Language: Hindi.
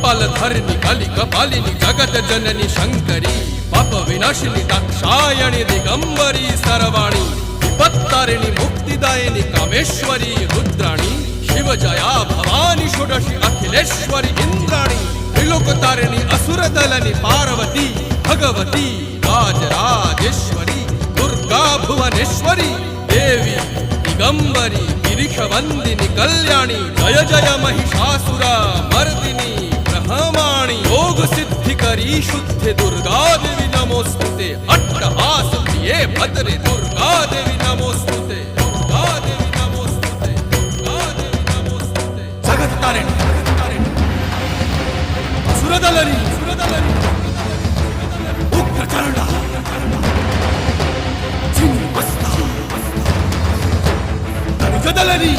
कपालधरिणि कलि कपालिनि जगत जननी शंकरी पाप विनाशिनी दाक्षायणी दिगंबरी सर्वाणी विपत्तारिणी मुक्तिदायिनी कामेश्वरी रुद्राणी शिव जया भवानी षोडशी अखिलेश्वरी इंद्राणी त्रिलोकतारिणी असुरदलनि पार्वती भगवती राजराजेश्वरी दुर्गा भुवनेश्वरी देवी दिगंबरी गिरिशवंदिनी कल्याणी जय जय महिषासुर मर्दिनी ब्रह्माणी योग सिद्धिकरी शुद्धि दुर्गा देवी नमोस्तुते अट्टहास प्रिये भद्रे दुर्गा देवी नमोस्तुते दुर्गा देवी नमोस्तुते दुर्गा देवी नमोस्तुते जगत तारिणी सुरदलनी उग्रचरणा चिन्मस्ता जदलनी